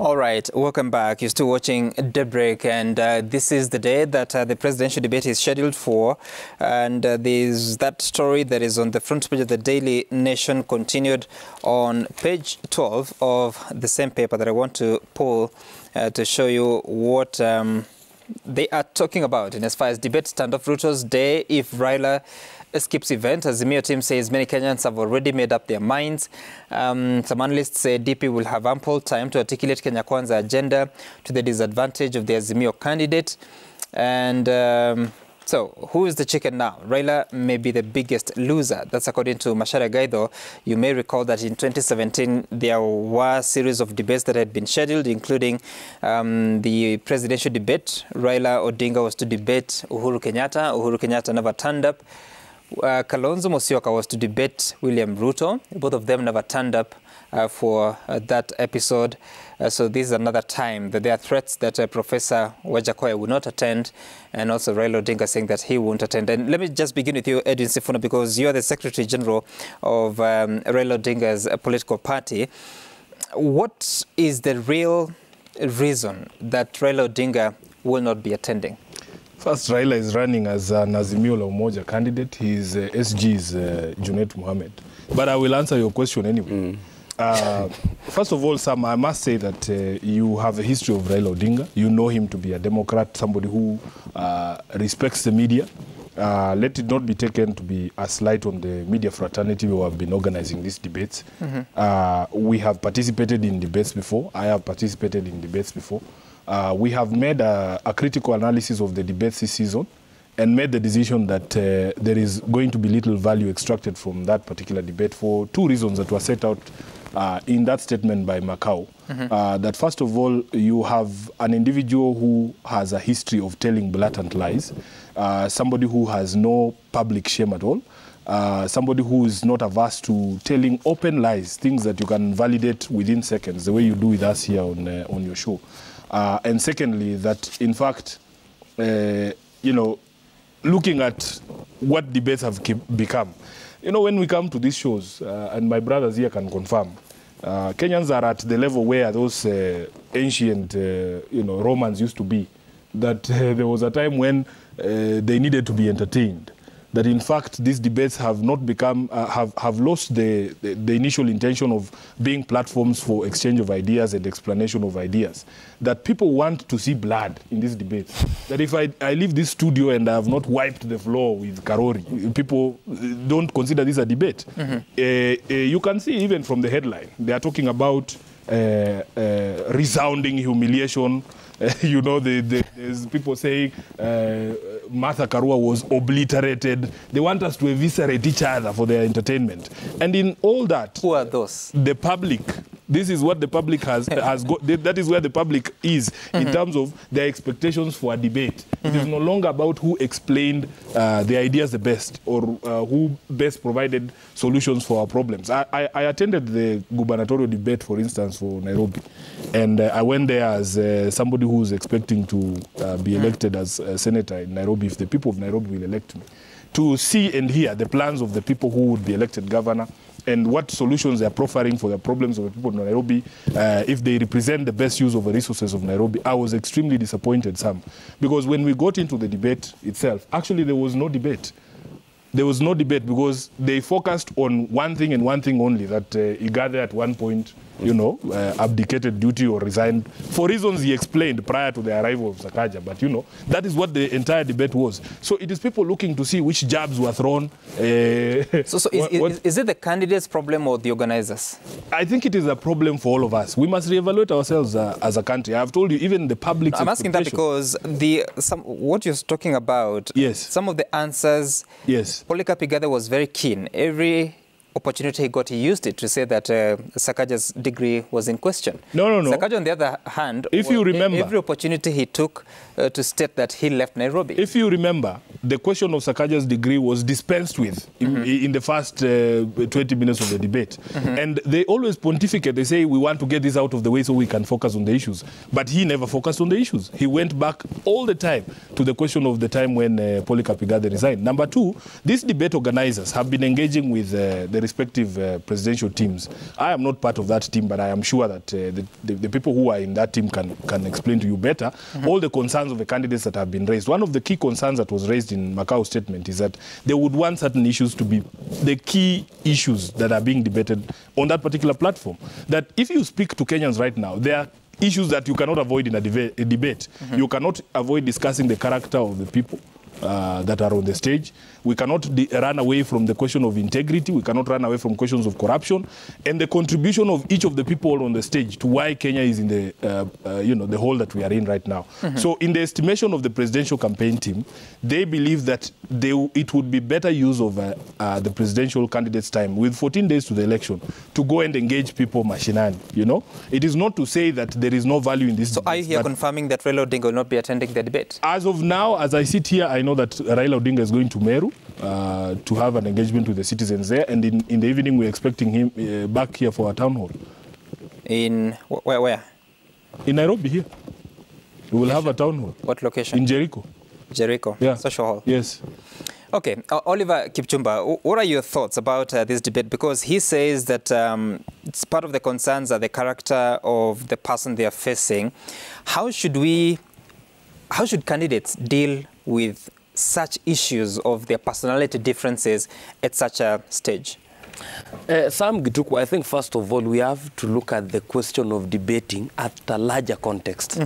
All right, welcome back. You're still watching Daybreak, and this is the day that the presidential debate is scheduled for. And there's that story that is on the front page of the Daily Nation, continued on page 12 of the same paper that I want to pull to show you what they are talking about. And as far as debate standoff, Ruto's day if Raila skips event, as the Azimio team says many Kenyans have already made up their minds. Some analysts say DP will have ample time to articulate Kenya Kwanza agenda to the disadvantage of the Azimio candidate. And so, who is the chicken now? Raila may be the biggest loser. That's according to Macharia Gaitho. You may recall that in 2017, there were a series of debates that had been scheduled, including the presidential debate. Raila Odinga was to debate Uhuru Kenyatta. Uhuru Kenyatta never turned up. Kalonzo Musyoka was to debate William Ruto. Both of them never turned up for that episode. So this is another time that there are threats that Professor Wajakoya will not attend, and also Raila Odinga saying that he won't attend. And let me just begin with you, Edwin Sifuna, because you are the Secretary General of Raila Odinga's political party. What is the real reason that Raila Odinga will not be attending? First, Raila is running as an Azimio la Umoja candidate. His SG is Junet Mohammed. But I will answer your question anyway. First of all, Sam, I must say that you have a history of Raila Odinga. You know him to be a Democrat, somebody who respects the media. Let it not be taken to be a slight on the media fraternity who have been organizing these debates. We have participated in debates before. I have participated in debates before. We have made a critical analysis of the debates this season and made the decision that there is going to be little value extracted from that particular debate for two reasons that were set out in that statement by Macau. That first of all, you have an individual who has a history of telling blatant lies, somebody who has no public shame at all, somebody who is not averse to telling open lies, things that you can validate within seconds, the way you do with us here on your show. And secondly, that in fact, you know, looking at what debates have become, you know, when we come to these shows, and my brothers here can confirm, Kenyans are at the level where those ancient, you know, Romans used to be, that there was a time when they needed to be entertained. That in fact these debates have not become, have lost the initial intention of being platforms for exchange of ideas and explanation of ideas. That people want to see blood in these debates. That if I leave this studio and I have not wiped the floor with Karori, people don't consider this a debate. You can see even from the headline, they are talking about resounding humiliation. You know, there's people saying Martha Karua was obliterated. They want us to eviscerate each other for their entertainment. And in all that... Who are those? The public. This is what the public has got. That is where the public is in terms of their expectations for a debate. It is no longer about who explained the ideas the best or who best provided solutions for our problems. I attended the gubernatorial debate, for instance, for Nairobi. And I went there as somebody who is expecting to be elected as a senator in Nairobi, if the people of Nairobi will elect me, to see and hear the plans of the people who would be elected governor and what solutions they are proffering for the problems of the people of Nairobi, if they represent the best use of the resources of Nairobi. I was extremely disappointed, Sam, because when we got into the debate itself, actually there was no debate. There was no debate because they focused on one thing and one thing only, that Igade at one point, you know, abdicated duty or resigned for reasons he explained prior to the arrival of Sakaja. But, you know, that is what the entire debate was. So it is people looking to see which jabs were thrown. So is it the candidates' problem or the organizers? I think it is a problem for all of us. We must reevaluate ourselves as a country. I have told you, even the public. I'm asking that because what you're talking about, yes, some of the answers, yes, Polycarp Igade was very keen. Every opportunity he got, he used it to say that Sakaja's degree was in question. No. Sakaja, on the other hand, if you remember, every opportunity he took to state that he left Nairobi. If you remember, the question of Sakaja's degree was dispensed with in the first 20 minutes of the debate. And they always pontificate. They say, we want to get this out of the way so we can focus on the issues. But he never focused on the issues. He went back all the time to the question of the time when Polycarp Igade resigned. Number two, these debate organizers have been engaging with the the respective presidential teams. I am not part of that team, but I am sure that the people who are in that team can explain to you better all the concerns of the candidates that have been raised. One of the key concerns that was raised in Macau's statement is that they would want certain issues to be the key issues that are being debated on that particular platform. That if you speak to Kenyans right now, there are issues that you cannot avoid in a debate. You cannot avoid discussing the character of the people that are on the stage. We cannot run away from the question of integrity. We cannot run away from questions of corruption and the contribution of each of the people on the stage to why Kenya is in the, the hole that we are in right now. So in the estimation of the presidential campaign team, they believe that it would be better use of the presidential candidate's time with 14 days to the election to go and engage people machinani, you know. It is not to say that there is no value in this. So are you here confirming that Raila Odinga will not be attending the debate? As of now, as I sit here, I know that Raila Odinga is going to Meru to have an engagement with the citizens there, and in the evening we're expecting him back here for a town hall. In where? In Nairobi here. We will have a town hall. What location? In Jericho. Jericho? Yeah. Social hall? Yes. Okay. Oliver Kipchumba, what are your thoughts about this debate? Because he says that it's part of the concerns are the character of the person they are facing. How should candidates deal with such issues of their personality differences at such a stage? Sam Gituku, I think first of all we have to look at the question of debating at a larger context.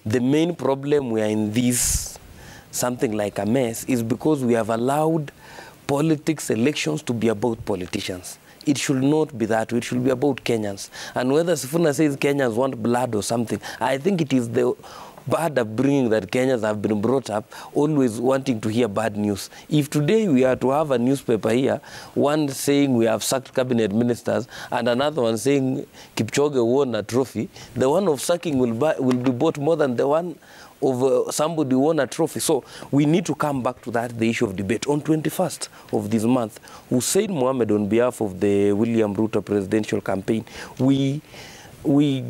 The main problem we are in this, something like a mess, is because we have allowed politics, elections to be about politicians. It should not be that way. It should be about Kenyans. And whether Sifuna says Kenyans want blood or something, I think it is the bad upbringing that Kenyans have been brought up, always wanting to hear bad news. If today we are to have a newspaper here, one saying we have sacked cabinet ministers and another one saying Kipchoge won a trophy, the one of sacking will be bought more than the one of somebody who won a trophy. So we need to come back to that, the issue of debate. On 21st of this month, Hussein Mohammed, on behalf of the William Ruto presidential campaign, we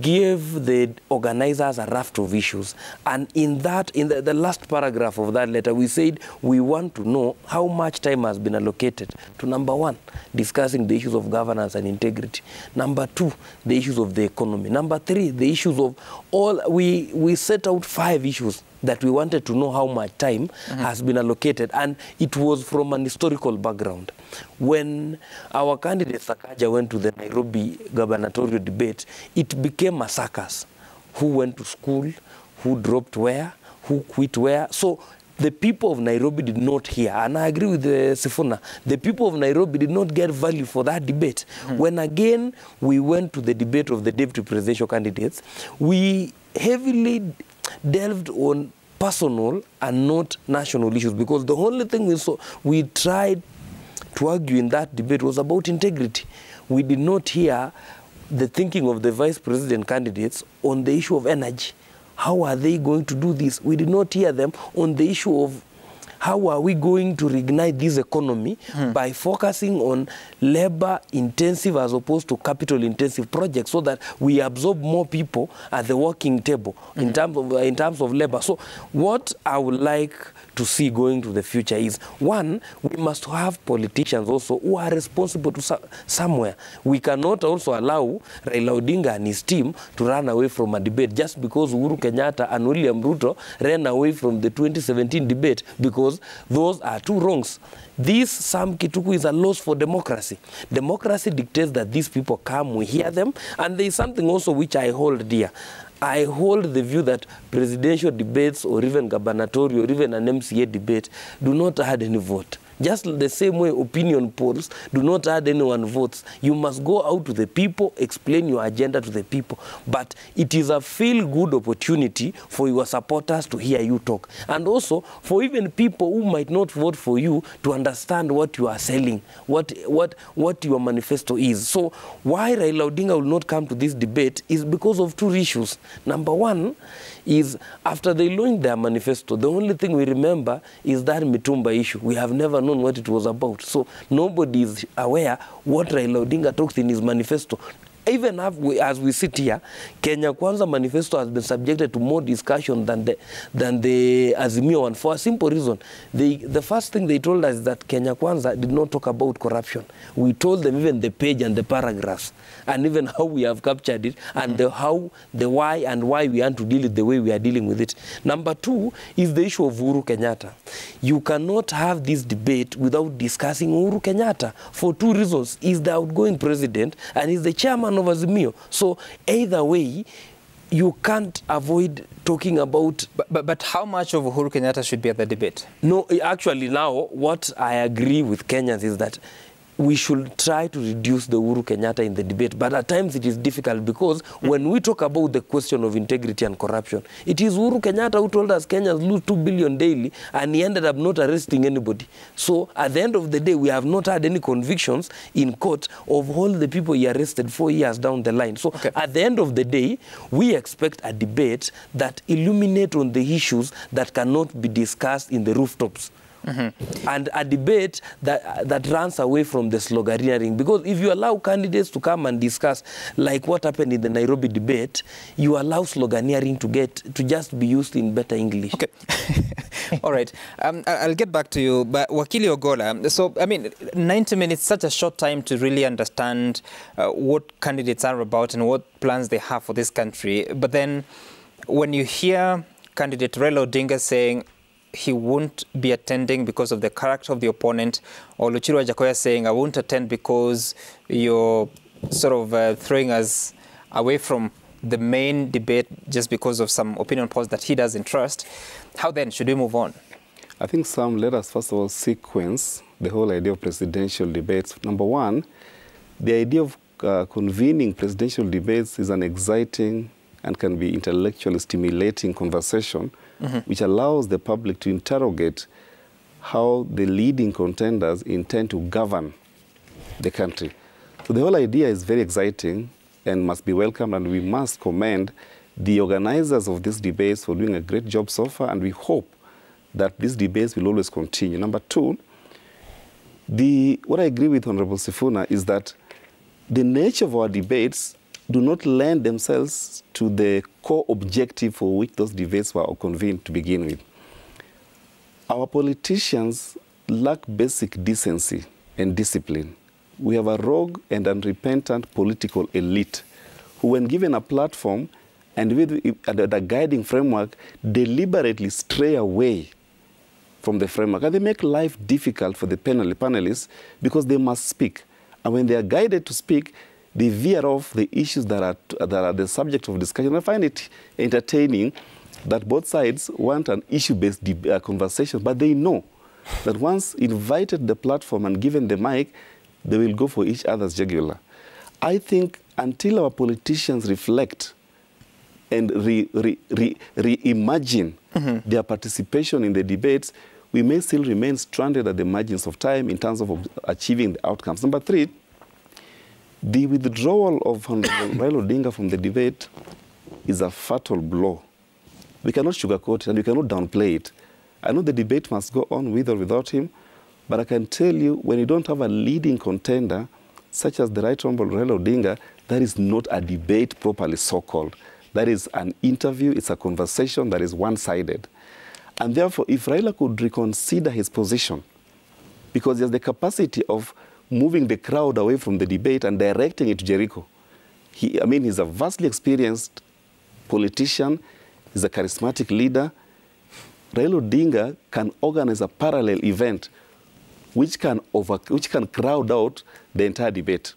gave the organizers a raft of issues. And in the last paragraph of that letter, we said we want to know how much time has been allocated to, number one, discussing the issues of governance and integrity. Number two, the issues of the economy. Number three, the issues of all, we set out 5 issues that we wanted to know how much time has been allocated, and it was from an historical background. When our candidate Sakaja went to the Nairobi gubernatorial debate, it became a circus. Who went to school, who dropped where, who quit where. So the people of Nairobi did not hear, and I agree with Sifuna, the people of Nairobi did not get value for that debate. When again we went to the debate of the deputy presidential candidates, we heavily delved on personal and not national issues, because the only thing we tried to argue in that debate was about integrity. We did not hear the thinking of the vice president candidates on the issue of energy. How are they going to do this? We did not hear them on the issue of how are we going to reignite this economy by focusing on labor-intensive as opposed to capital-intensive projects, so that we absorb more people at the working table in terms of labor. So what I would like to see going to the future is, one, we must have politicians also who are responsible to somewhere. We cannot also allow Raila Odinga and his team to run away from a debate just because Uhuru Kenyatta and William Ruto ran away from the 2017 debate, because those are two wrongs. This, Sam Kituku, is a loss for democracy. Democracy dictates that these people come, we hear them, and there is something also which I hold dear. I hold the view that presidential debates or even gubernatorial or even an MCA debate do not add any vote. Just the same way opinion polls do not add anyone votes. You must go out to the people, explain your agenda to the people. But it is a feel-good opportunity for your supporters to hear you talk. And also for even people who might not vote for you to understand what you are selling, what your manifesto is. So why Raila Odinga will not come to this debate is because of 2 issues. Number one is, after they launched their manifesto, the only thing we remember is that Mitumba issue. We have never known what it was about. So nobody is aware what Raila Odinga talks in his manifesto. even as we sit here, Kenya Kwanza manifesto has been subjected to more discussion than the Azimio one, for a simple reason. The first thing they told us is that Kenya Kwanza did not talk about corruption. We told them even the page and the paragraphs, and even how we have captured it, and the why and why we want to deal with the way we are dealing with it. Number two is the issue of Uhuru Kenyatta. You cannot have this debate without discussing Uhuru Kenyatta for two reasons. He's the outgoing president and he's the chairman of Azimio. So either way, you can't avoid talking about... But how much of Uhuru Kenyatta should be at the debate? No, actually now, what I agree with Kenyans is that we should try to reduce the Uhuru Kenyatta in the debate. But at times it is difficult because when we talk about the question of integrity and corruption, it is Uhuru Kenyatta who told us Kenyans lose 2 billion daily, and he ended up not arresting anybody. So at the end of the day, we have not had any convictions in court of all the people he arrested 4 years down the line. So at the end of the day, we expect a debate that illuminates on the issues that cannot be discussed in the rooftops. And a debate that runs away from the sloganeering. Because if you allow candidates to come and discuss, like what happened in the Nairobi debate, you allow sloganeering to just be used in better English. Okay. All right. I'll get back to you. But Wakili Ogolla, so, I mean, 90 minutes, such a short time to really understand what candidates are about and what plans they have for this country. But then when you hear candidate Raila Odinga saying he won't be attending because of the character of the opponent, or Luchiro Ajakoya saying, I won't attend because you're sort of throwing us away from the main debate just because of some opinion polls that he doesn't trust. How then should we move on? I think, Sam, let us first of all sequence the whole idea of presidential debates. Number one, the idea of convening presidential debates is an exciting and can be intellectually stimulating conversation which allows the public to interrogate how the leading contenders intend to govern the country. So the whole idea is very exciting and must be welcomed, and we must commend the organizers of these debates for doing a great job so far, and we hope that these debates will always continue. Number two, what I agree with Honorable Sifuna is that the nature of our debates do not lend themselves to the core objective for which those debates were convened to begin with. Our politicians lack basic decency and discipline. We have a rogue and unrepentant political elite who, when given a platform and with a guiding framework, deliberately stray away from the framework. And they make life difficult for the panelists because they must speak. And when they are guided to speak, they veer off the issues that are the subject of discussion. I find it entertaining that both sides want an issue-based conversation, but they know that once invited the platform and given the mic, they will go for each other's jugular. I think until our politicians reflect and reimagine their participation in the debates, we may still remain stranded at the margins of time in terms of achieving the outcomes. Number three, the withdrawal of Raila Odinga from the debate is a fatal blow. We cannot sugarcoat it and we cannot downplay it. I know the debate must go on with or without him, but I can tell you, when you don't have a leading contender, such as the Right Honorable Raila Odinga, that is not a debate properly so-called. That is an interview, it's a conversation that is one-sided. And therefore, if Raila could reconsider his position, because he has the capacity of moving the crowd away from the debate and directing it to Jericho. He's a vastly experienced politician, he's a charismatic leader. Raila Odinga can organize a parallel event which can crowd out the entire debate.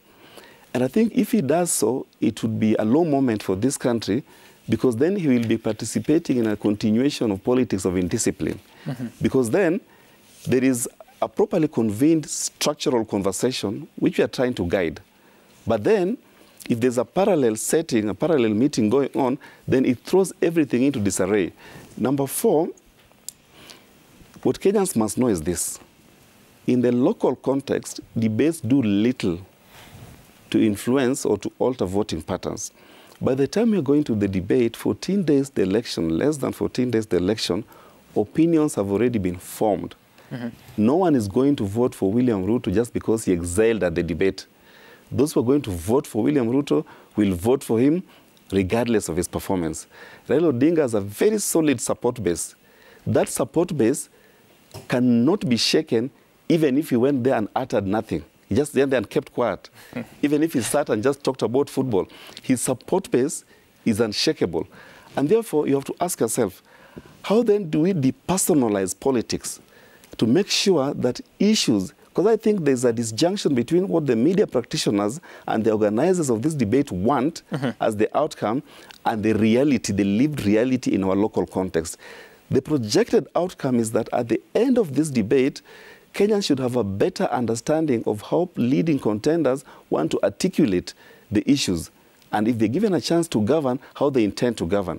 And I think if he does so, it would be a low moment for this country, because then he will be participating in a continuation of politics of indiscipline. Because then there is a properly convened structural conversation which we are trying to guide. But then, if there's a parallel setting, a parallel meeting going on, then it throws everything into disarray. Number four, what Kenyans must know is this. In the local context, debates do little to influence or to alter voting patterns. By the time you're going to the debate, 14 days the election, less than 14 days the election, opinions have already been formed. No one is going to vote for William Ruto just because he excelled at the debate. those who are going to vote for William Ruto will vote for him regardless of his performance. Raila Odinga has a very solid support base. That support base cannot be shaken even if he went there and uttered nothing. He just went there and kept quiet. Even if he sat and just talked about football, his support base is unshakable. And therefore, you have to ask yourself, how then do we depersonalize politics to make sure that issues, because I think there's a disjunction between what the media practitioners and the organizers of this debate want as the outcome and the reality, the lived reality in our local context. The projected outcome is that at the end of this debate, Kenyans should have a better understanding of how leading contenders want to articulate the issues, and if they're given a chance to govern, how they intend to govern.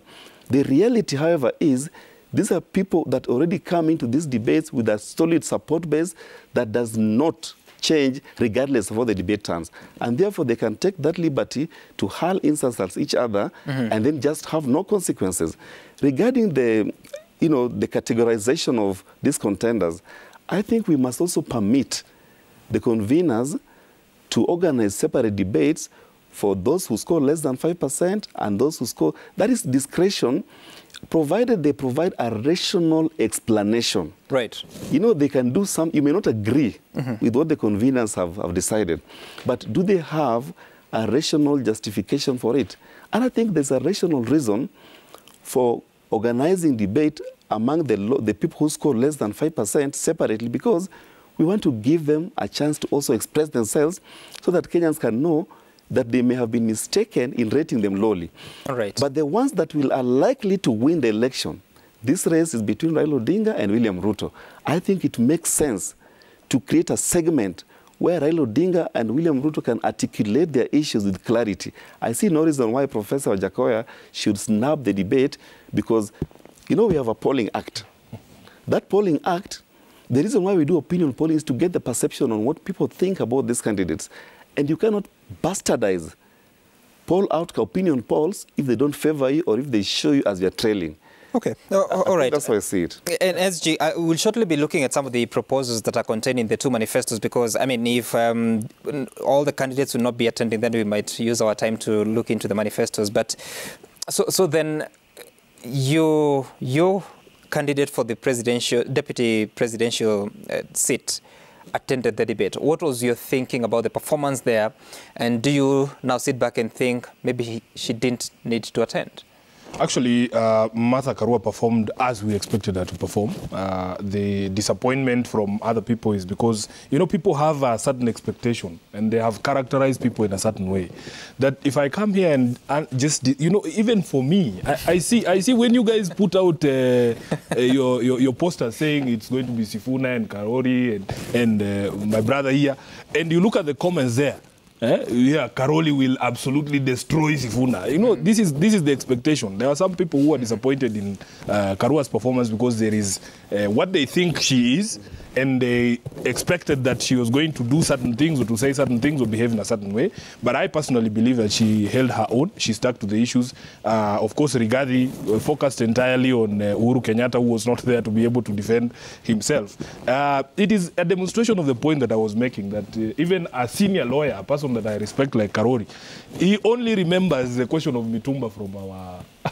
The reality, however, is these are people that already come into these debates with a solid support base that does not change regardless of how the debate turns. And therefore, they can take that liberty to hurl insults at each other and then just have no consequences. Regarding the, the categorization of these contenders, I think we must also permit the conveners to organize separate debates for those who score less than 5% and those who score. That is discretion, provided they provide a rational explanation. Right. They can do some, you may not agree with what the conveners have decided, but do they have a rational justification for it? And I think there's a rational reason for organizing debate among the people who score less than 5% separately, because we want to give them a chance to also express themselves so that Kenyans can know that they may have been mistaken in rating them lowly. All right. But the ones that are likely to win the election, this race is between Raila Odinga and William Ruto. I think it makes sense to create a segment where Raila Odinga and William Ruto can articulate their issues with clarity. I see no reason why Professor Wajakoya should snub the debate, because, we have a polling act. That polling act, the reason why we do opinion polling is to get the perception on what people think about these candidates. And you cannot bastardize opinion polls if they don't favor you or if they show you as you're trailing. Okay. All right. That's how I see it. And SG, we'll shortly be looking at some of the proposals that are contained in the two manifestos, because, if all the candidates will not be attending, then we might use our time to look into the manifestos. But so then your candidate for the deputy presidential seat attended the debate. What was your thinking about the performance there? And do you now sit back and think maybe she didn't need to attend? Actually, Martha Karua performed as we expected her to perform. The disappointment from other people is because, people have a certain expectation and they have characterized people in a certain way. That if I come here and just, even for me, I see when you guys put out your poster saying it's going to be Sifuna and Karori and my brother here, and you look at the comments there, Karoli will absolutely destroy Sifuna. This is the expectation. There are some people who are disappointed in Karua's performance because there is what they think she is, and they expected that she was going to do certain things or to say certain things or behave in a certain way. But I personally believe that she held her own. She stuck to the issues. Of course, Rigathi focused entirely on Uhuru Kenyatta, who was not there to be able to defend himself. It is a demonstration of the point that I was making, that even a senior lawyer, a person that I respect like Karori, he only remembers the question of Mitumba from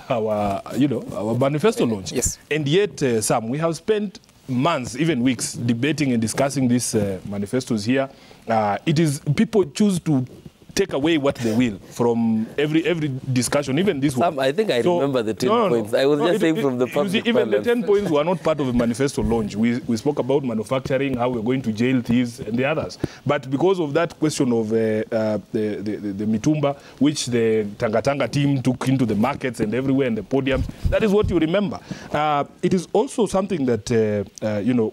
our manifesto launch. Yes. And yet, Sam, we have spent months, even weeks, debating and discussing these manifestos here. It is people choose to take away what they will from every discussion, even this one. I think I remember the 10 points. I was just saying from the public. Even the 10 points were not part of the manifesto launch. We spoke about manufacturing, how we're going to jail thieves and the others. But because of that question of the Mitumba, which the Tanga team took into the markets and everywhere and the podiums, that is what you remember. It is also something that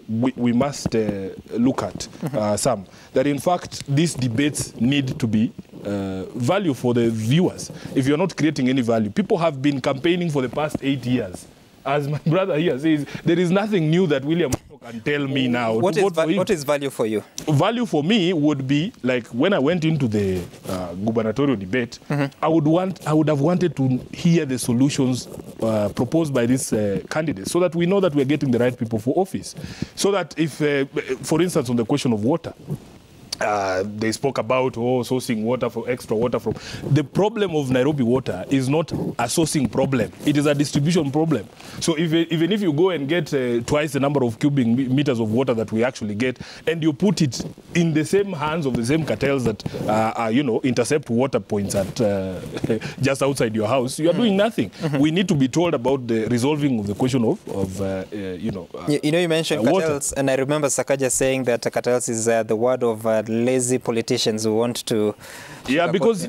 we must look at, Sam, that in fact these debates need to be value for the viewers. If you're not creating any value, people have been campaigning for the past 8 years. As my brother here says, there is nothing new that William can tell me now. What is value for you? Value for me would be like when I went into the gubernatorial debate, I would have wanted to hear the solutions proposed by these candidates, so that we know that we're getting the right people for office. So that if, for instance, on the question of water, They spoke about sourcing water for extra water from. The problem of Nairobi water is not a sourcing problem; it is a distribution problem. So even if you go and get twice the number of cubic meters of water that we actually get, and you put it in the same hands of the same cartels that intercept water points at just outside your house, you are doing nothing. We need to be told about the resolving of the question of you mentioned cartels, and I remember Sakaja saying that cartels is the word of lazy politicians who want to... Yeah, because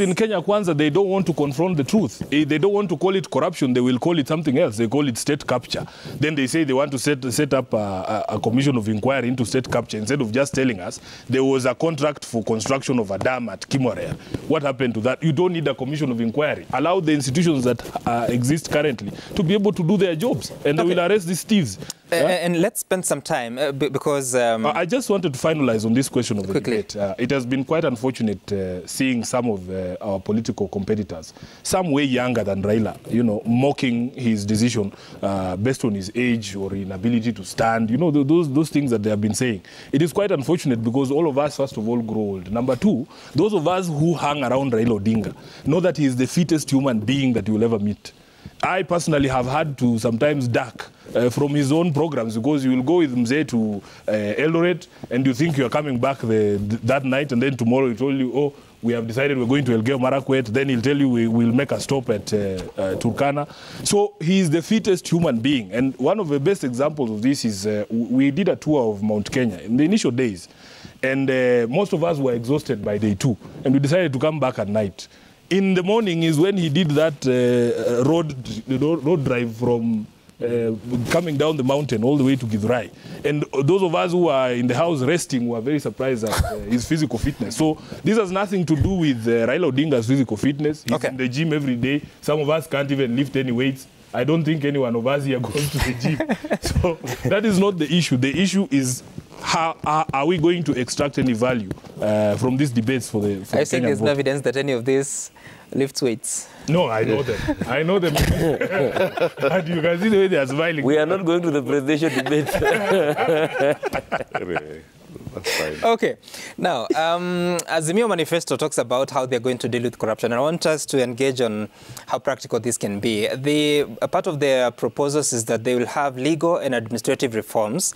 in Kenya Kwanza, they don't want to confront the truth. They don't want to call it corruption. They will call it something else. They call it state capture. Then they say they want to set up a commission of inquiry into state capture instead of just telling us there was a contract for construction of a dam at Kimorea. What happened to that? You don't need a commission of inquiry. Allow the institutions that exist currently to be able to do their jobs, and they will arrest these thieves. And let's spend some time because... I just wanted to finalize on this question of the debate. It has been quite unfortunate seeing some of our political competitors, some way younger than Raila, mocking his decision based on his age or inability to stand. Those things that they have been saying. It is quite unfortunate because all of us, first of all, grow old. Number two, those of us who hang around Raila Odinga know that he is the fittest human being that you will ever meet. I personally have had to sometimes duck from his own programs because you will go with Mzee to Eldoret and you think you are coming back that night, and then tomorrow he told you, oh, we have decided we're going to Elgeyo Marakwet. Then he'll tell you we will make a stop at Turkana. So he is the fittest human being. And one of the best examples of this is we did a tour of Mount Kenya in the initial days. And most of us were exhausted by day 2. And we decided to come back at night. In the morning is when he did that road drive from coming down the mountain all the way to Githurai. And those of us who are in the house resting were very surprised at his physical fitness. So this has nothing to do with Raila Odinga's physical fitness. He's in the gym every day. Some of us can't even lift any weights. I don't think any one of us here goes to the gym. So that is not the issue. The issue is how are we going to extract any value from these debates for the I think there's no evidence that any of this lifts weights. No, I know them. I know them. And you can see the way they are smiling. We are not going to the presidential debate. That's fine. Okay. Now, Azimio Manifesto talks about how they're going to deal with corruption. And I want us to engage on how practical this can be. A part of their proposals is that they will have legal and administrative reforms.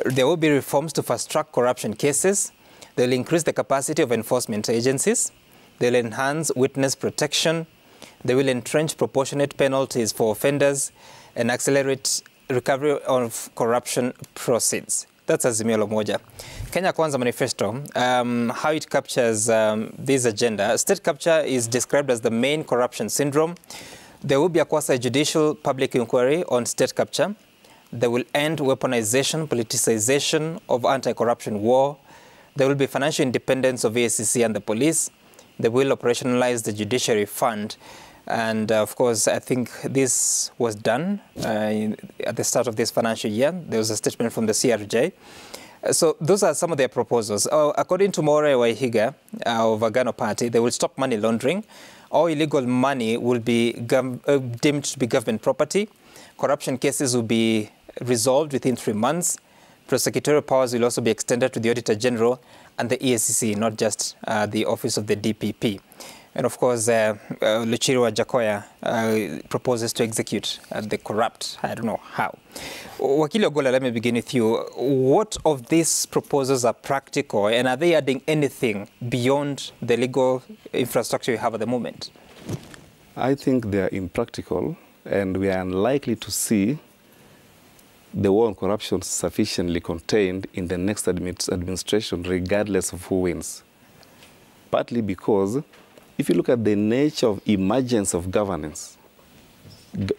There will be reforms to fast-track corruption cases. They'll increase the capacity of enforcement agencies. They'll enhance witness protection. They will entrench proportionate penalties for offenders and accelerate recovery of corruption proceeds. That's Azimio la Umoja. Kenya Kwanza Manifesto, how it captures this agenda. State capture is described as the main corruption syndrome. There will be a quasi-judicial public inquiry on state capture. They will end weaponization, politicization of anti-corruption war. There will be financial independence of ACC and the police. They will operationalize the judiciary fund. And of course, I think this was done at the start of this financial year. There was a statement from the CRJ. So those are some of their proposals. According to More Waihiga of Agano Party, they will stop money laundering. All illegal money will be deemed to be government property. Corruption cases will be resolved within 3 months. Prosecutorial powers will also be extended to the Auditor General and the EACC, not just the Office of the DPP. And of course, Luchiro Jakoya proposes to execute the corrupt. I don't know how. Wakili Ogolla, let me begin with you. What of these proposals are practical, and are they adding anything beyond the legal infrastructure you have at the moment? I think they are impractical, and we are unlikely to see the war on corruption sufficiently contained in the next administration, regardless of who wins. Partly because if you look at the nature of emergence of governance,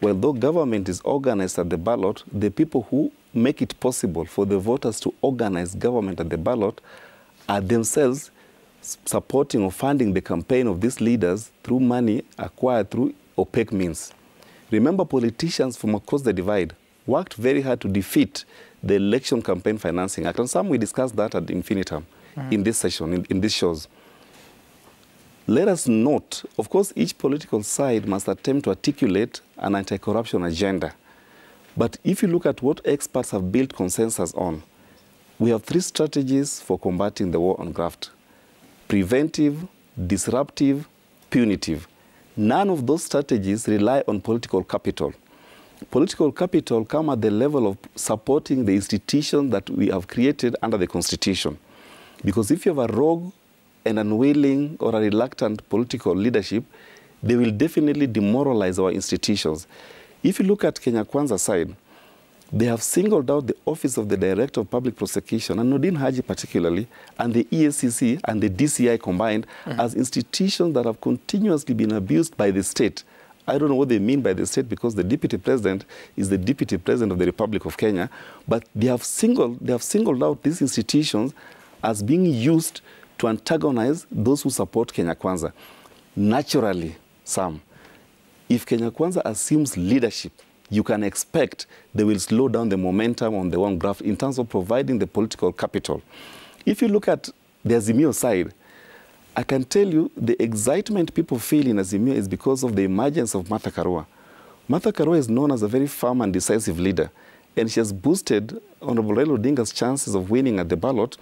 well, though government is organized at the ballot, the people who make it possible for the voters to organize government at the ballot are themselves supporting or funding the campaign of these leaders through money acquired through opaque means. Remember, politicians from across the divide worked very hard to defeat the Election Campaign Financing Act. And some we discussed that ad infinitum in this session, in these shows. Let us note, of course, each political side must attempt to articulate an anti-corruption agenda. But if you look at what experts have built consensus on, we have 3 strategies for combating the war on graft: preventive, disruptive, punitive. None of those strategies rely on political capital. Political capital come at the level of supporting the institutions that we have created under the Constitution. Because if you have a rogue and unwilling or a reluctant political leadership, they will definitely demoralize our institutions. If you look at Kenya Kwanza side, they have singled out the Office of the Director of Public Prosecution, and Nordin Haji particularly, and the EACC and the DCI combined as institutions that have continuously been abused by the state. I don't know what they mean by the state, because the Deputy President is the Deputy President of the Republic of Kenya, but they have singled out these institutions as being used to antagonize those who support Kenya Kwanza. Naturally, Sam, if Kenya Kwanza assumes leadership, you can expect they will slow down the momentum on the one graph in terms of providing the political capital. If you look at the Azimio side, I can tell you the excitement people feel in Azimio is because of the emergence of Martha Karua. Martha Karua is known as a very firm and decisive leader, and she has boosted Honorable Raila Odinga's chances of winning at the ballot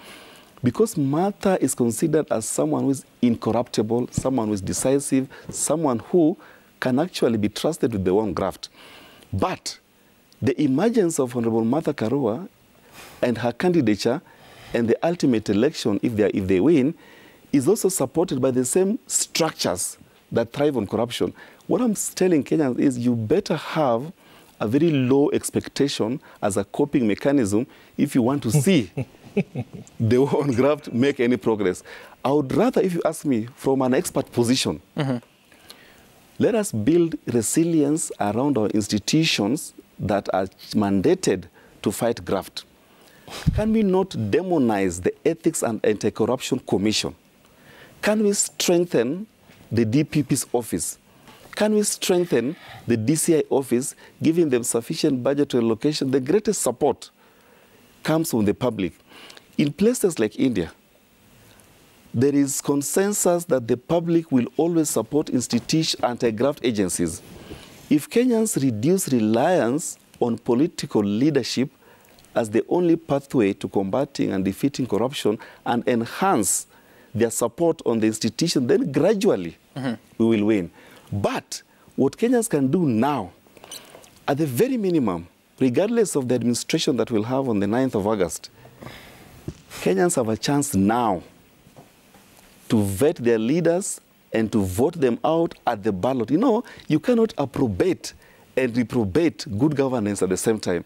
because Martha is considered as someone who is incorruptible, someone who is decisive, someone who can actually be trusted with the one graft. But the emergence of Honorable Martha Karua and her candidature and the ultimate election, if they win, is also supported by the same structures that thrive on corruption. What I'm telling Kenyans is you better have a very low expectation as a coping mechanism if you want to see the war on graft make any progress. I would rather, if you ask me, from an expert position, let us build resilience around our institutions that are mandated to fight graft. Can we not demonize the Ethics and Anti-Corruption Commission? Can we strengthen the DPP's office? Can we strengthen the DCI office, giving them sufficient budgetary allocation? The greatest support comes from the public. In places like India, there is consensus that the public will always support anti-graft agencies. If Kenyans reduce reliance on political leadership as the only pathway to combating and defeating corruption and enhance their support on the institution, then gradually we will win. But what Kenyans can do now, at the very minimum, regardless of the administration that we'll have on the 9th of August, Kenyans have a chance now to vet their leaders and to vote them out at the ballot. You know, you cannot approbate and reprobate good governance at the same time.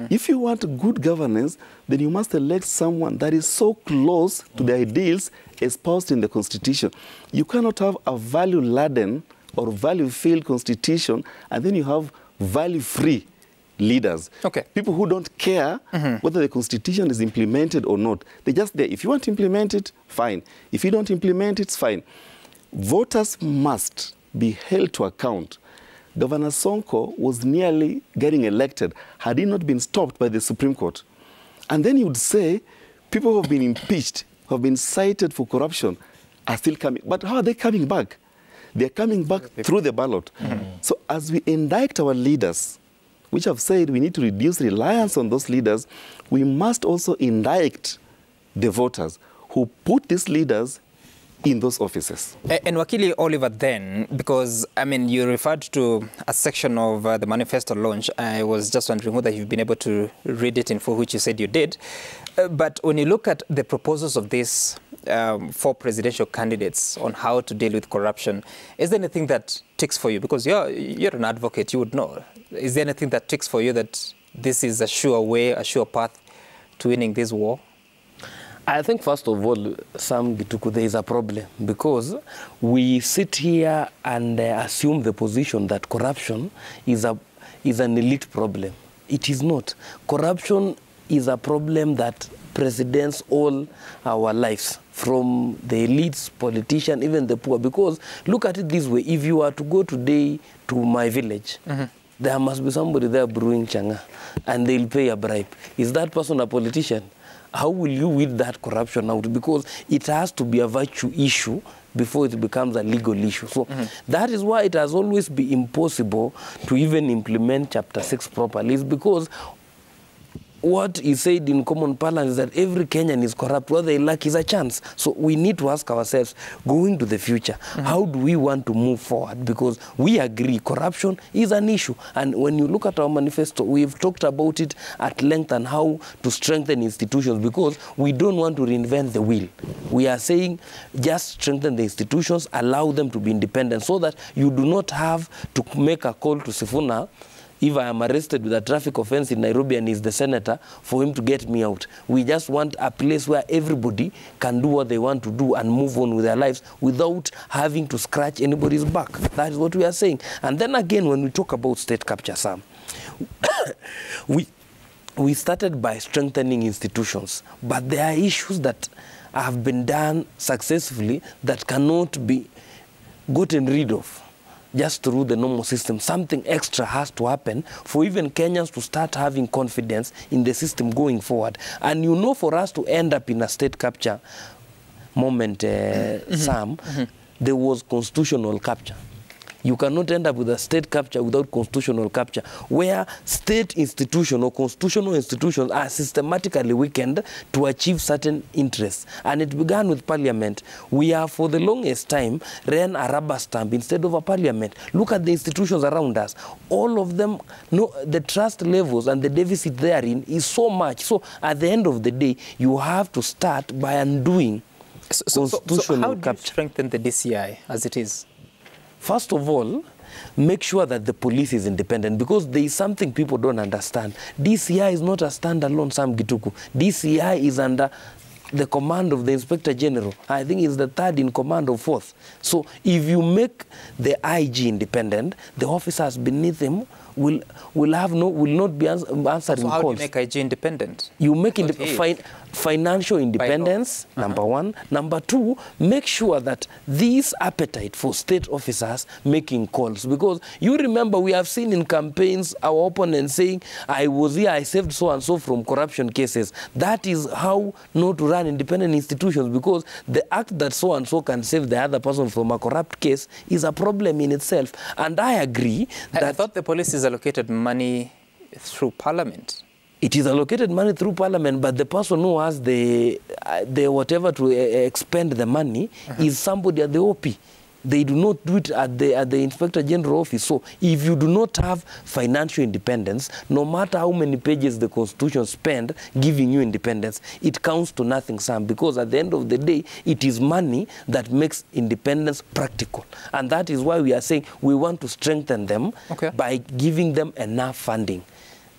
If you want good governance, then you must elect someone that is so close to the ideals espoused in the Constitution. You cannot have a value-laden or value-filled Constitution and then you have value-free leaders. Okay. People who don't care whether the Constitution is implemented or not. They're just there. If you want to implement it, fine. If you don't implement it, it's fine. Voters must be held to account. Governor Sonko was nearly getting elected had he not been stopped by the Supreme Court. And then he would say, people who have been impeached, who have been cited for corruption, are still coming. But how are they coming back? They're coming back through the ballot. So as we indict our leaders, which have said we need to reduce reliance on those leaders, we must also indict the voters who put these leaders in those offices. And Wakili Oliver then, because, I mean, you referred to a section of the manifesto launch. I was just wondering whether you've been able to read it in full, which you said you did. But when you look at the proposals of these 4 presidential candidates on how to deal with corruption, is there anything that ticks for you? Because you're an advocate, you would know. Is there anything that ticks for you that this is a sure way, a sure path to winning this war? I think, first of all, Sam Gituku, there is a problem because we sit here and assume the position that corruption is an elite problem. It is not. Corruption is a problem that presidents all our lives, from the elites, politicians, even the poor. Because look at it this way, if you are to go today to my village, there must be somebody there brewing changa, and they'll pay a bribe. Is that person a politician? How will you weed that corruption out? Because it has to be a virtue issue before it becomes a legal issue. So that is why it has always been impossible to even implement Chapter 6 properly. It's because what is said in common parlance is that every Kenyan is corrupt. What they lack is a chance. So we need to ask ourselves, going to the future, how do we want to move forward? Because we agree corruption is an issue. And when you look at our manifesto, we've talked about it at length and how to strengthen institutions, because we don't want to reinvent the wheel. We are saying just strengthen the institutions, allow them to be independent, so that you do not have to make a call to Sifuna if I am arrested with a traffic offense in Nairobi and he's the senator, for him to get me out. We just want a place where everybody can do what they want to do and move on with their lives without having to scratch anybody's back. That is what we are saying. And then again, when we talk about state capture, Sam, we started by strengthening institutions, but there are issues that have been done successfully that cannot be gotten rid of just through the normal system. Something extra has to happen for even Kenyans to start having confidence in the system going forward. And you know, for us to end up in a state capture moment, Sam, there was constitutional capture. You cannot end up with a state capture without constitutional capture, where state institutions or constitutional institutions are systematically weakened to achieve certain interests. And it began with parliament. We have, for the longest time, ran a rubber stamp instead of a parliament. Look at the institutions around us. All of them, no, the trust levels and the deficit therein is so much. So at the end of the day, you have to start by undoing constitutional so how do you capture. strengthen the DCI as it is? First of all, make sure that the police is independent, because there is something people don't understand. DCI is not a standalone Sam Gituku. DCI is under the command of the Inspector General. I think he's the third in command or fourth. So if you make the IG independent, the officers beneath him will not be answering calls. So how do you make IG independent? You make financial independence, number one. Number two, make sure that this appetite for state officers making calls. Because you remember, we have seen in campaigns our opponents saying, I was here, I saved so-and-so from corruption cases. That is how not to run independent institutions, because the act that so-and-so can save the other person from a corrupt case is a problem in itself. And I agree that... I thought the police is allocated money through parliament. It is allocated money through parliament, but the person who has the whatever to expend the money is somebody at the OP. They do not do it at the Inspector General office. So if you do not have financial independence, no matter how many pages the Constitution spend giving you independence, it counts to nothing, Sam, because at the end of the day, it is money that makes independence practical. And that is why we are saying we want to strengthen them by giving them enough funding.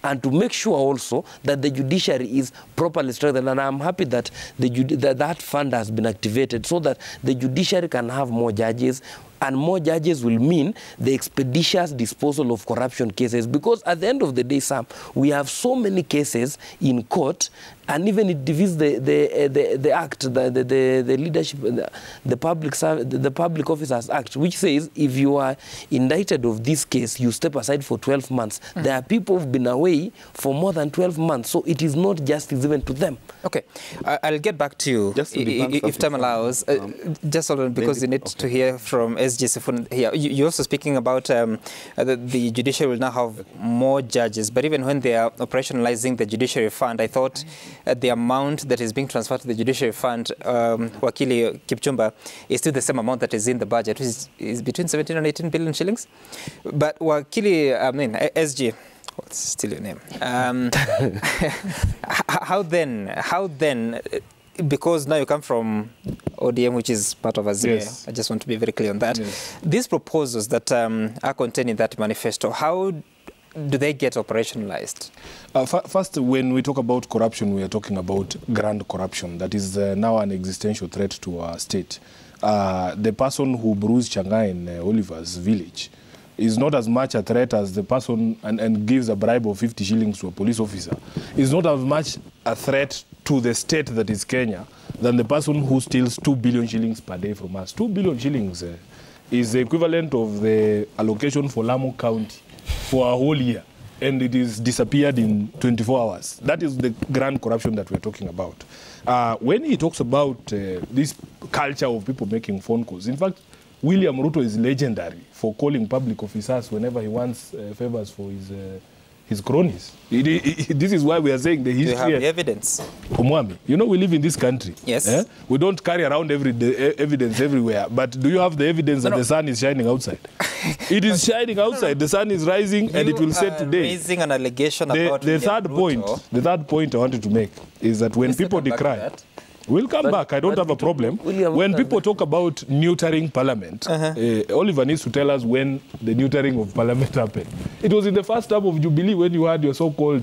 And to make sure also that the judiciary is properly strengthened. And I'm happy that that fund has been activated so that the judiciary can have more judges, and more judges will mean the expeditious disposal of corruption cases. Because at the end of the day, Sam, we have so many cases in court, and even it defeats the act, the leadership, the Public Officers Act, which says if you are indicted of this case, you step aside for 12 months. There are people who've been away for more than 12 months, so it is not justice even to them. Okay, I'll get back to you if time allows. Just hold on, because you need to hear from SG Sifuna here. You're also speaking about the judiciary will now have more judges, but even when they are operationalizing the judiciary fund, I thought the amount that is being transferred to the judiciary fund, Wakili Kipchumba, is still the same amount that is in the budget, which is between 17 and 18 billion shillings. But Wakili, SG, what's still your name? How then, because now you come from ODM, which is part of Azimio, yes. I just want to be very clear on that. Yes. These proposals that are contained in that manifesto, how do they get operationalized? First, when we talk about corruption, we are talking about grand corruption. That is now an existential threat to our state. The person who bruised Changai in Oliver's village is not as much a threat as the person and gives a bribe of 50 shillings to a police officer. Is not as much a threat to the state that is Kenya than the person who steals 2 billion shillings per day from us. 2 billion shillings is the equivalent of the allocation for Lamu County for a whole year, and it is disappeared in 24 hours. That is the grand corruption that we're talking about. When he talks about this culture of people making phone calls, in fact, William Ruto is legendary for calling public officers whenever he wants favors for his cronies. This is why we are saying the history. Do you have the evidence? Omwami, you know we live in this country. Yes. We don't carry around evidence everywhere. But do you have the evidence that the sun is shining outside? It is shining outside. The sun is rising and it will set today. Raising an allegation about the third point I wanted to make is that when people decry, we'll come back. I don't have a problem. When people talk about neutering parliament, Oliver needs to tell us when the neutering of parliament happened. It was in the first term of Jubilee when you had your so-called,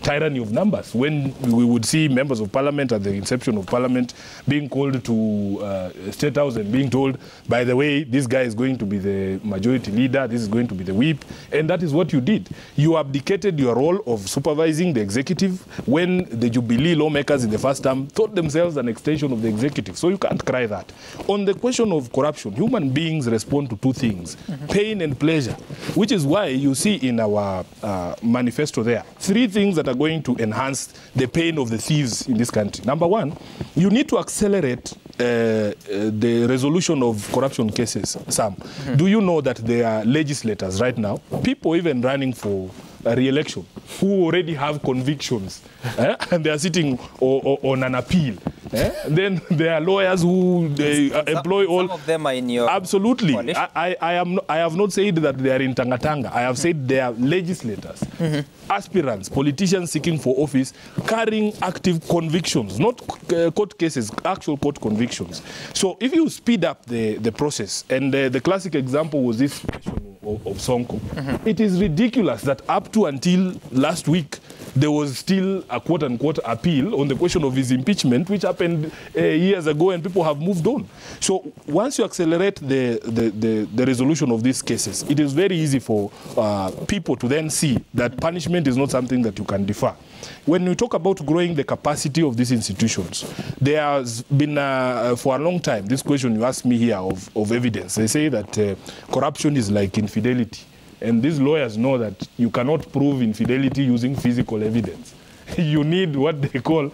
tyranny of numbers, when we would see members of parliament at the inception of parliament being called to State House and being told, by the way, this guy is going to be the majority leader, this is going to be the whip, and that is what you did. You abdicated your role of supervising the executive when the Jubilee lawmakers in the first term thought themselves an extension of the executive. So you can't cry that. On the question of corruption, human beings respond to two things, pain and pleasure, which is why you see in our manifesto there, three things that are going to enhance the pain of the thieves in this country. Number one, you need to accelerate the resolution of corruption cases. Sam, do you know that there are legislators right now, people even running for re-election, who already have convictions and they are sitting on an appeal? Then there are lawyers who employ all. Some of them are in your absolutely. I have not said that they are in Tangatanga. I have said they are legislators, aspirants, politicians seeking for office, carrying active convictions, not court cases, actual court convictions. So if you speed up the process, and the classic example was this question of Sonko, it is ridiculous that up to until last week, there was still a quote-unquote appeal on the question of his impeachment, which happened years ago, and people have moved on. So once you accelerate the resolution of these cases, it is very easy for people to then see that punishment is not something that you can defer. When we talk about growing the capacity of these institutions, there has been, for a long time, this question you asked me here of evidence. They say that corruption is like infidelity. And these lawyers know that you cannot prove infidelity using physical evidence. You need what they call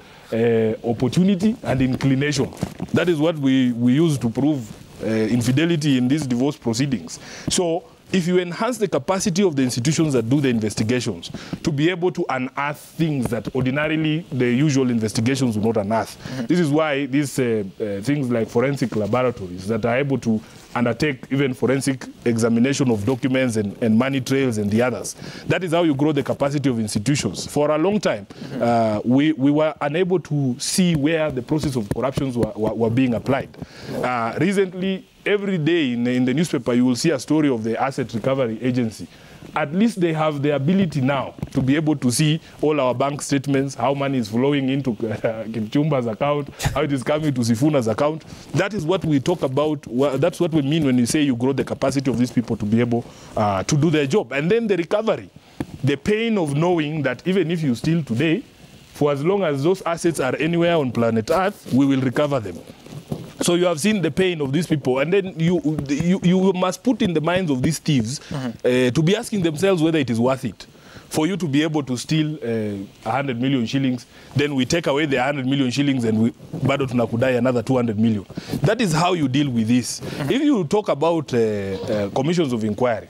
opportunity and inclination. That is what we use to prove infidelity in these divorce proceedings. So if you enhance the capacity of the institutions that do the investigations to be able to unearth things that ordinarily the usual investigations will not unearth. This is why these things like forensic laboratories that are able to undertake even forensic examination of documents and money trails and the others. That is how you grow the capacity of institutions. For a long time, we were unable to see where the process of corruptions were being applied. Recently, every day in the newspaper, you will see a story of the Asset Recovery Agency. At least they have the ability now to be able to see all our bank statements, how money is flowing into Kipchumba's account, how it is coming to Sifuna's account. That is what we talk about. That's what we mean when we say you grow the capacity of these people to be able to do their job. And then the recovery, the pain of knowing that even if you steal today, for as long as those assets are anywhere on planet Earth, we will recover them. So you have seen the pain of these people, and then you must put in the minds of these thieves to be asking themselves whether it is worth it. For you to be able to steal 100 million shillings, then we take away the 100 million shillings and we bado tunakudai another 200 million. That is how you deal with this. If you talk about commissions of inquiry,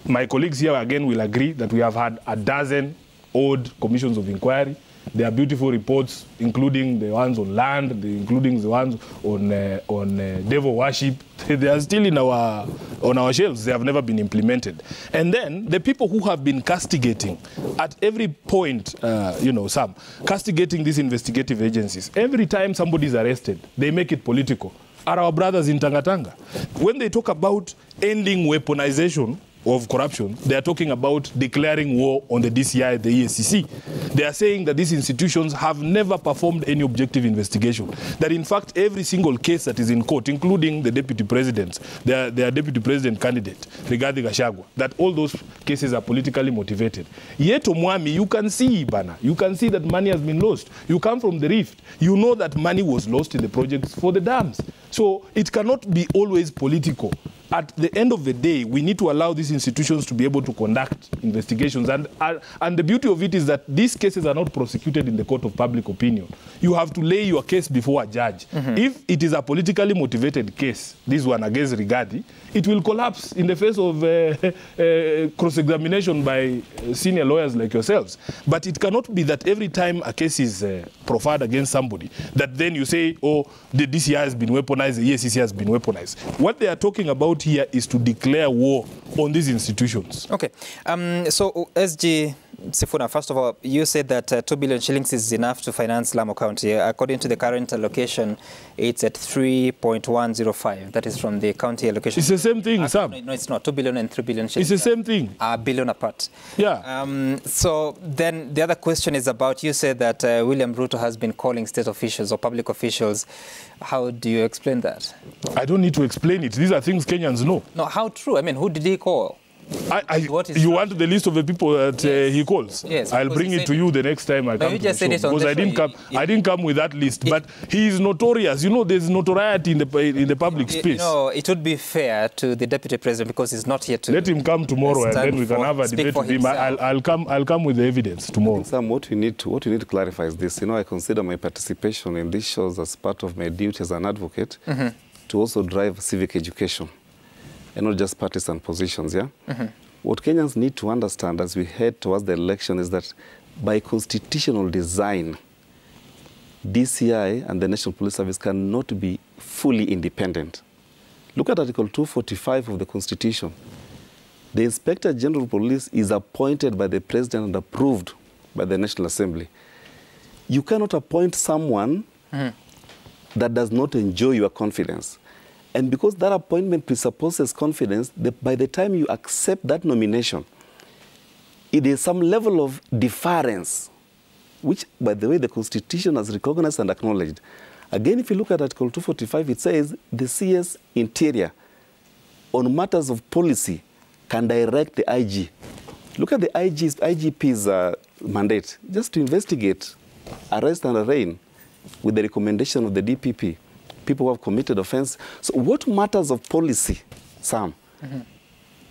my colleagues here again will agree that we have had a dozen odd commissions of inquiry. There are beautiful reports, including the ones on land, including the ones on devil worship. They are still on our shelves. They have never been implemented. And then the people who have been castigating at every point, castigating these investigative agencies. Every time somebody is arrested, they make it political. Are our brothers in Tangatanga. When they talk about ending weaponization of corruption, they are talking about declaring war on the DCI, the EACC. They are saying that these institutions have never performed any objective investigation. That in fact, every single case that is in court, including the deputy presidents, their deputy president candidate, Rigathi Gachagua, that all those cases are politically motivated. Yet, Omwami, you can see, Bana, you can see that money has been lost. You come from the Rift. You know that money was lost in the projects for the dams. So it cannot be always political. at the end of the day, we need to allow these institutions to be able to conduct investigations. And the beauty of it is that these cases are not prosecuted in the court of public opinion. You have to lay your case before a judge. If it is a politically motivated case, this one against Rigathi, it will collapse in the face of cross-examination by senior lawyers like yourselves. But it cannot be that every time a case is proffered against somebody, that then you say, oh, the DCI has been weaponized, the EACC has been weaponized. What they are talking about here is to declare war on these institutions. Okay. So, SG Sifuna, first of all, you said that 2 billion shillings is enough to finance Lamu County. According to the current allocation, it's at 3.105. That is from the county allocation. It's the same thing, Sam. No, it's not. 2 billion and 3 billion shillings. It's the same thing. A billion apart. Yeah. So then the other question is about, you said that William Ruto has been calling state officials or public officials. How do you explain that? I don't need to explain it. These are things Kenyans know. No, how true? I mean, who did he call? You want the list of the people that he calls? Yes. I'll bring it to you the next time I come to the show, because I didn't come with that list. But he is notorious. You know, there's notoriety in the public space. No, it would be fair to the deputy president, because he's not here to. Let him come tomorrow, and then we can have a debate with him. I'll come with the evidence tomorrow. Sam, what we need to clarify is this. You know, I consider my participation in these shows as part of my duty as an advocate to also drive civic education, and not just partisan positions, yeah? What Kenyans need to understand as we head towards the election is that by constitutional design, DCI and the National Police Service cannot be fully independent. Look at Article 245 of the Constitution. The Inspector General of Police is appointed by the President and approved by the National Assembly. You cannot appoint someone that does not enjoy your confidence. And because that appointment presupposes confidence, by the time you accept that nomination, it is some level of deference, which, by the way, the Constitution has recognized and acknowledged. Again, if you look at Article 245, it says the CS Interior, on matters of policy, can direct the IG. Look at the IGP's mandate, just to investigate, arrest and arraign with the recommendation of the DPP. People who have committed offense. So what matters of policy, Sam,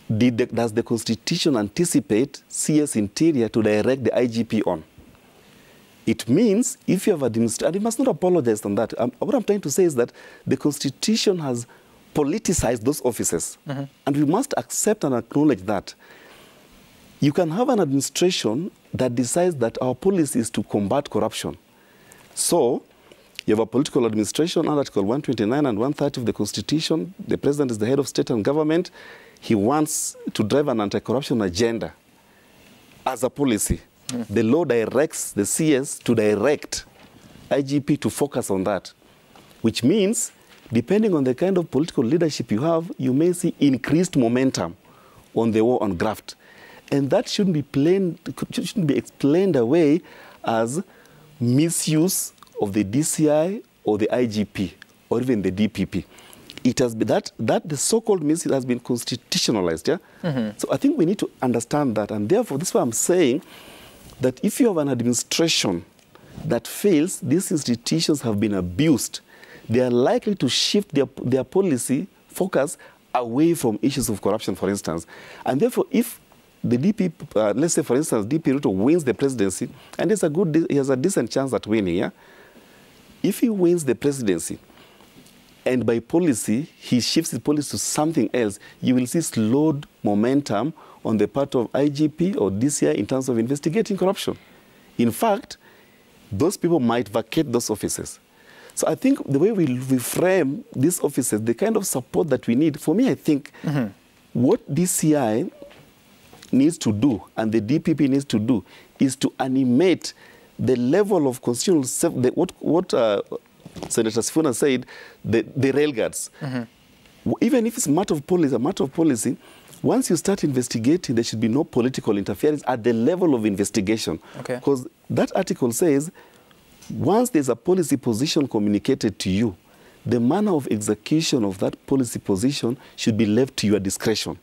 does the Constitution anticipate CS Interior to direct the IGP on? It means if you have administrated, and you must not apologize on that. What I'm trying to say is that the Constitution has politicized those offices, and we must accept and acknowledge that. You can have an administration that decides that our policy is to combat corruption. So, you have a political administration under Article 129 and 130 of the Constitution. The president is the head of state and government. He wants to drive an anti-corruption agenda as a policy. The law directs the CS to direct IGP to focus on that, which means, depending on the kind of political leadership you have, you may see increased momentum on the war on graft. And that shouldn't be explained away as misuse of the DCI or the IGP or even the DPP. It has been that the so-called misuse has been constitutionalized, yeah? So I think we need to understand that, and therefore this is why I'm saying that if you have an administration that fails, these institutions have been abused, they are likely to shift their policy focus away from issues of corruption, for instance. And therefore, if the DP, let's say, for instance, DP Ruto wins the presidency, and he has a decent chance at winning, yeah? If he wins the presidency, and by policy, he shifts the policy to something else, you will see slowed momentum on the part of IGP or DCI in terms of investigating corruption. In fact, those people might vacate those offices. So I think the way we frame these offices, the kind of support that we need, for me, I think what DCI needs to do and the DPP needs to do is to animate the level of constitutional, what Senator Sifuna said, the railguards. Even if it's a matter of policy, once you start investigating, there should be no political interference at the level of investigation. Because that article says, once there's a policy position communicated to you, the manner of execution of that policy position should be left to your discretion.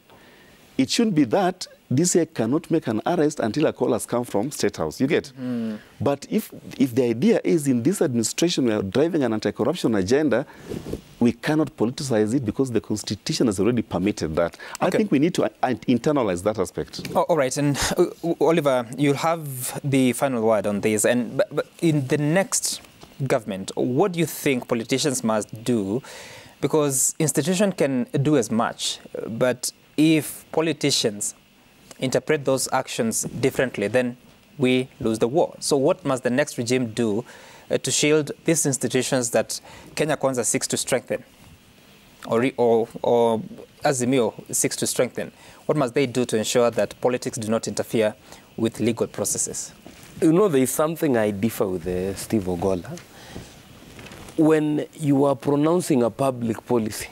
It shouldn't be that DCI cannot make an arrest until a call has come from State House. You get? But if the idea is in this administration we are driving an anti-corruption agenda, we cannot politicize it because the Constitution has already permitted that. I think we need to internalize that aspect. Oh, all right. And Oliver, you'll have the final word on this. And but in the next government, what do you think politicians must do? Because institution can do as much, but if politicians interpret those actions differently, then we lose the war. So what must the next regime do to shield these institutions that Kenya Kwanza seeks to strengthen, or Azimio seeks to strengthen? What must they do to ensure that politics do not interfere with legal processes? You know, there is something I differ with Steve Ogolla. When you are pronouncing a public policy,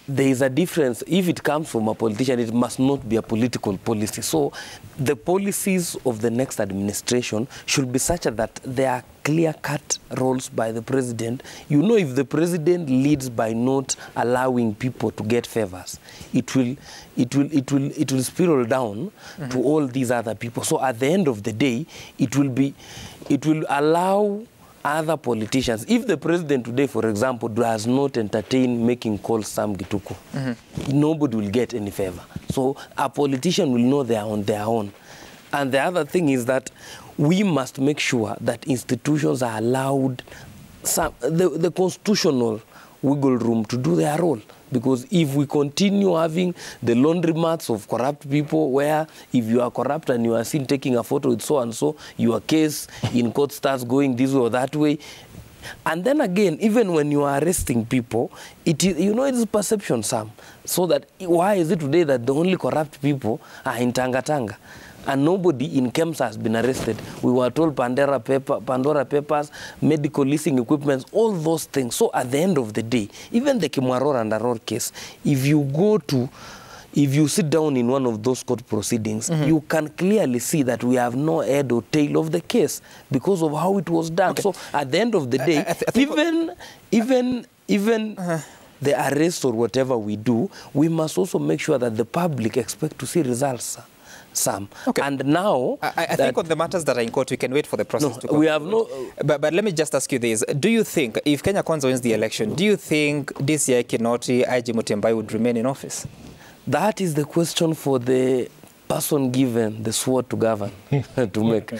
there is a difference. If it comes from a politician, it must not be a political policy. So the policies of the next administration should be such that there are clear-cut roles by the president. You know, if the president leads by not allowing people to get favors, it will spiral down to all these other people. So at the end of the day, it will allow other politicians. If the president today, for example, does not entertain making calls Sam Gituko, nobody will get any favor. So a politician will know they are on their own. And the other thing is that we must make sure that institutions are allowed the constitutional wiggle room to do their role. Because if we continue having the laundromats of corrupt people, where if you are corrupt and you are seen taking a photo with so-and-so, your case in court starts going this way or that way. And then again, even when you are arresting people, it is, you know, it is perception, Sam. So that why is it today that the only corrupt people are in Tanga? And nobody in Kemsa has been arrested. We were told Pandora Papers, medical leasing equipment, all those things. So at the end of the day, even the Kimwaror and Aror case, if you sit down in one of those court proceedings, you can clearly see that we have no head or tail of the case because of how it was done. So at the end of the day, even the arrest or whatever we do, we must also make sure that the public expect to see results. Sam. And now... I think on the matters that are in court, we can wait for the process to come. We have no... But let me just ask you this. Do you think, if Kenya Kwanza wins the election, do you think DCI Kinoti, IG Mutembai would remain in office? That is the question for the person given the sword to govern to make.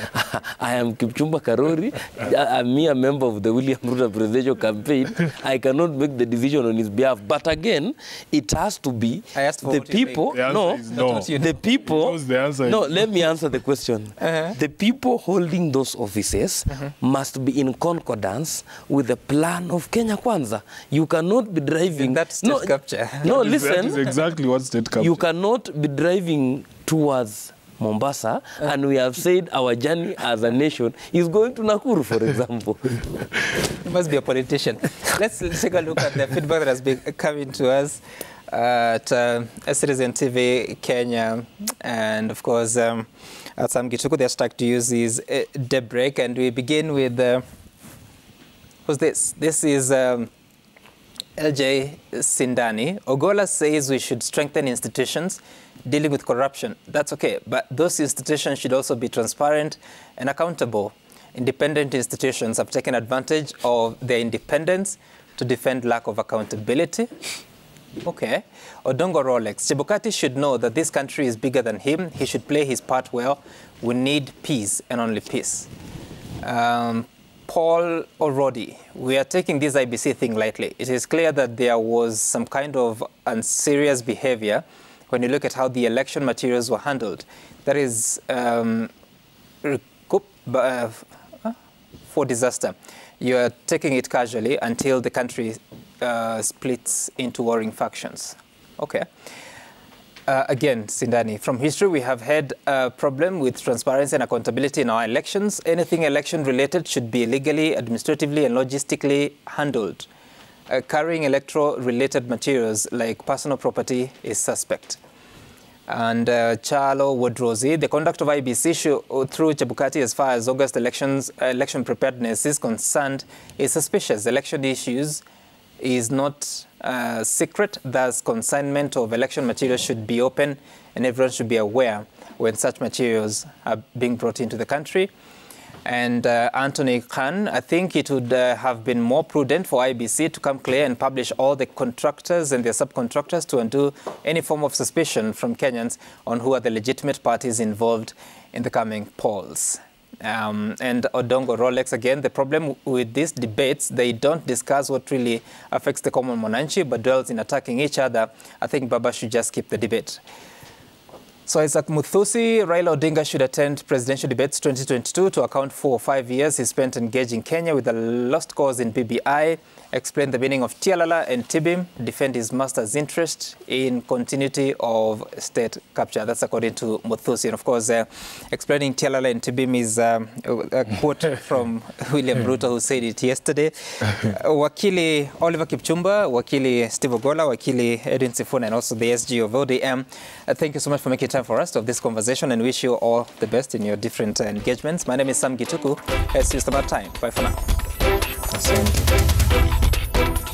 I am Kipchumba Karori. I'm a member of the William Ruto presidential campaign. I cannot make the decision on his behalf. But again, it has to be the people. No, the people. No, let me answer the question. The people holding those offices must be in concordance with the plan of Kenya Kwanza. You cannot be driving. That state capture. No, listen. That is exactly what state capture. You cannot be driving towards Mombasa, and we have said our journey as a nation is going to Nakuru, for example. You must be a politician. Let's take a look at the feedback that has been coming to us at Citizen TV Kenya, and of course at Sam Gituko. They're stuck to use is daybreak, and we begin with who's this? This is LJ Sindani. Ogolla says we should strengthen institutions dealing with corruption. That's okay, but those institutions should also be transparent and accountable. Independent institutions have taken advantage of their independence to defend lack of accountability. Okay. Odongo Rolex. Chebukati should know that this country is bigger than him. He should play his part well. We need peace and only peace. Paul Orodi, we are taking this IBC thing lightly. It is clear that there was some kind of unserious behavior when you look at how the election materials were handled. That is for disaster. You are taking it casually until the country splits into warring factions. Okay. Again, Sindani, from history, we have had a problem with transparency and accountability in our elections. Anything election-related should be legally, administratively, and logistically handled. Carrying electoral-related materials like personal property is suspect. And Charlo Wodrozi, the conduct of IBC through Chebukati as far as August election preparedness is concerned is suspicious. Election issues is not secret, thus consignment of election materials should be open and everyone should be aware when such materials are being brought into the country. And Anthony Khan, I think it would have been more prudent for IBC to come clear and publish all the contractors and their subcontractors to undo any form of suspicion from Kenyans on who are the legitimate parties involved in the coming polls. And Odongo Rolex, again, the problem with these debates, they don't discuss what really affects the common mwananchi, but dwells in attacking each other. I think Baba should just keep the debate. So Isaac Muthusi, Raila Odinga should attend presidential debates 2022 to account for 5 years he spent engaging Kenya with a lost cause in BBI, explain the meaning of Tialala and Tibim, defend his master's interest in continuity of state capture. That's according to Muthusi. And of course, explaining Tialala and Tibim is a quote from William Ruto, who said it yesterday. Wakili Oliver Kipchumba, Wakili Steve Ogolla, Wakili Edwin Sifuna, and also the SG of ODM. Thank you so much for making time for us to have this conversation, and wish you all the best in your different engagements. My name is Sam Gituku. See you some other time. Bye for now. Asante.